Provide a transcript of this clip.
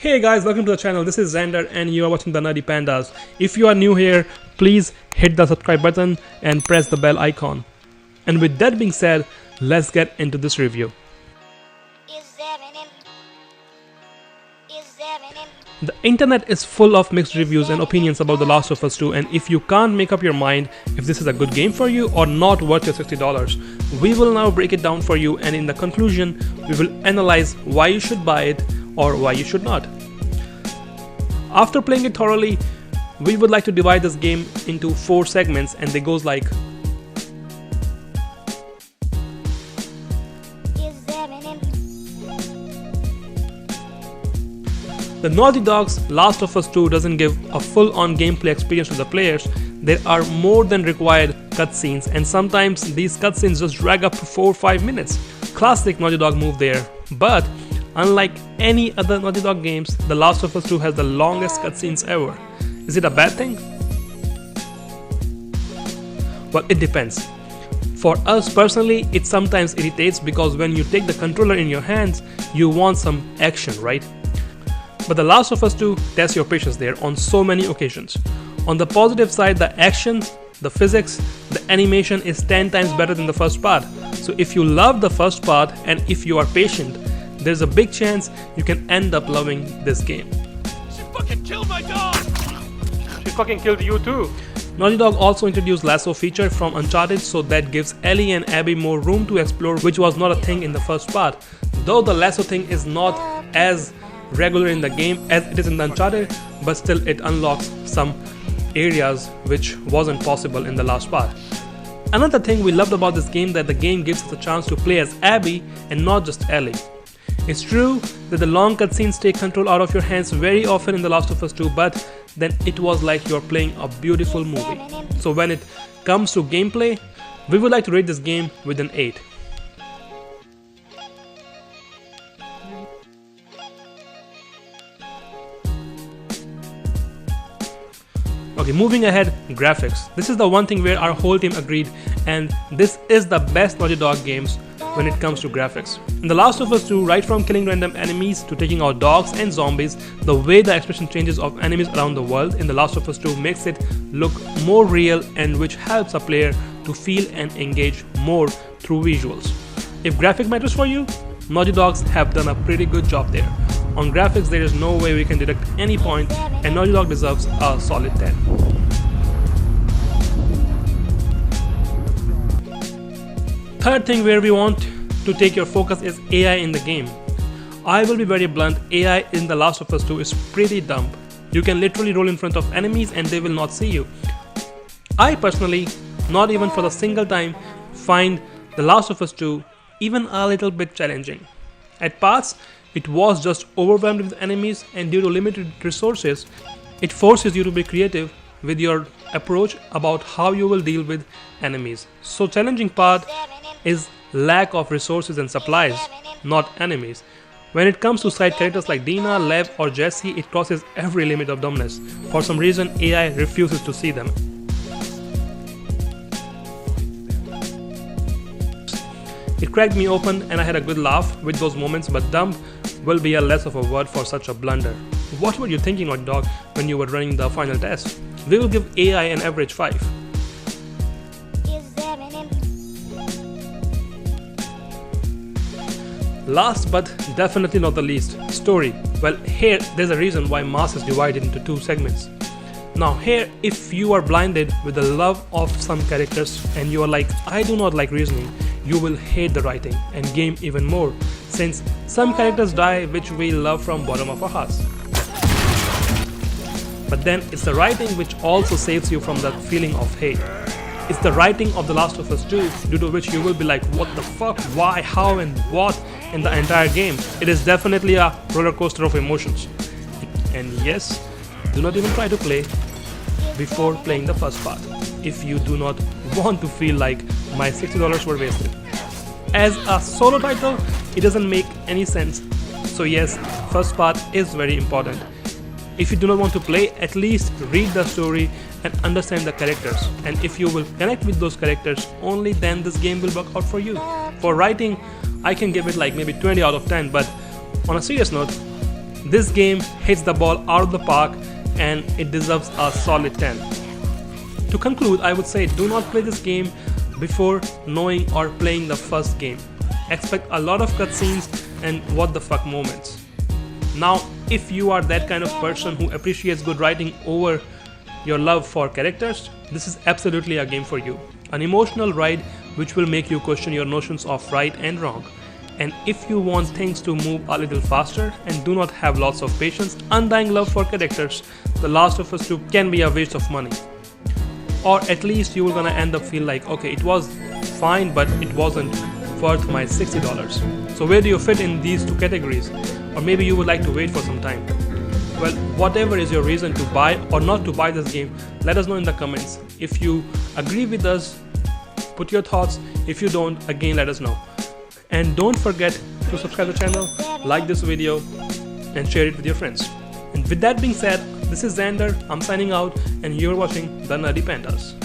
Hey guys, welcome to the channel. This is Xander and you are watching the Nerdy Pandas. If you are new here, please hit the subscribe button and press the bell icon. And with that being said, let's get into this review. The internet is full of mixed reviews and opinions about The Last of Us 2, and if you can't make up your mind if this is a good game for you or not worth your $60, we will now break it down for you, and in the conclusion, we will analyze why you should buy it or why you should not. After playing it thoroughly, we would like to divide this game into 4 segments, and they goes like the Naughty Dog's Last of Us 2 doesn't give a full-on gameplay experience to the players. There are more than required cutscenes, and sometimes these cutscenes just drag up to 4 or 5 minutes. Classic Naughty Dog move there. But unlike any other Naughty Dog games, The Last of Us 2 has the longest cutscenes ever. Is it a bad thing? Well, it depends. For us personally, it sometimes irritates because when you take the controller in your hands, you want some action, right? But The Last of Us 2 tests your patience there on so many occasions. On the positive side, the action, the physics, the animation is 10 times better than the first part. So if you love the first part and if you are patient, there's a big chance you can end up loving this game. She fucking killed my dog! She fucking killed you too. Naughty Dog also introduced Lasso feature from Uncharted, so that gives Ellie and Abby more room to explore, which was not a thing in the first part. Though the Lasso thing is not as regular in the game as it is in the Uncharted, but still it unlocks some areas which wasn't possible in the last part. Another thing we loved about this game that the game gives us a chance to play as Abby and not just Ellie. It's true that the long cutscenes take control out of your hands very often in The Last of Us 2, but then it was like you're playing a beautiful movie. So when it comes to gameplay, we would like to rate this game with an 8. Okay, moving ahead, graphics. This is the one thing where our whole team agreed, and this is the best Naughty Dog games when it comes to graphics. In The Last of Us 2, right from killing random enemies to taking out dogs and zombies, the way the expression changes of enemies around the world in The Last of Us 2 makes it look more real, and which helps a player to feel and engage more through visuals. If graphic matters for you, Naughty Dogs have done a pretty good job there. On graphics, there is no way we can deduct any point, and Naughty Dog deserves a solid 10. Third thing where we want to take your focus is AI in the game. I will be very blunt, AI in The Last of Us 2 is pretty dumb. You can literally roll in front of enemies and they will not see you. I personally, not even for a single time, find The Last of Us 2 even a little bit challenging. At parts, it was just overwhelmed with enemies, and due to limited resources, it forces you to be creative with your approach about how you will deal with enemies. So challenging part is lack of resources and supplies, not enemies. When it comes to side characters like Dina, Lev or Jesse, it crosses every limit of dumbness. For some reason, AI refuses to see them. It cracked me open and I had a good laugh with those moments, but dumb will be a less of a word for such a blunder. What were you thinking, Naughty Dog, when you were running the final test? We will give AI an average 5. Last but definitely not the least, story. Well, here there's a reason why Mass is divided into 2 segments. Now here, if you are blinded with the love of some characters and you are like, I do not like reasoning, you will hate the writing and game even more, since some characters die which we love from bottom of our hearts. But then it's the writing which also saves you from that feeling of hate. It's the writing of The Last of Us 2, due to which you will be like, what the fuck, why, how and what in the entire game. It is definitely a roller coaster of emotions. And yes, do not even try to play before playing the first part if you do not want to feel like my $60 were wasted. As a solo title, it doesn't make any sense. So yes, first part is very important. If you do not want to play, at least read the story and understand the characters. And if you will connect with those characters, only then this game will work out for you. For writing, I can give it like maybe 20 out of 10, but on a serious note, This game hits the ball out of the park and it deserves a solid 10. To conclude, I would say do not play this game before knowing or playing the first game. Expect a lot of cutscenes and what the fuck moments. Now, if you are that kind of person who appreciates good writing over your love for characters, this is absolutely a game for you. An emotional ride which will make you question your notions of right and wrong. And if you want things to move a little faster and do not have lots of patience, undying love for characters, The Last of Us 2 can be a waste of money. Or at least you will gonna end up feel like, okay, it was fine but it wasn't worth my $60. So where do you fit in these two categories? Or maybe you would like to wait for some time. Well, whatever is your reason to buy or not to buy this game, let us know in the comments. If you agree with us, put your thoughts. If you don't, again let us know. And don't forget to subscribe to the channel, like this video and share it with your friends. And with that being said, this is Xander, I'm signing out and you're watching The Nerdy Pandas.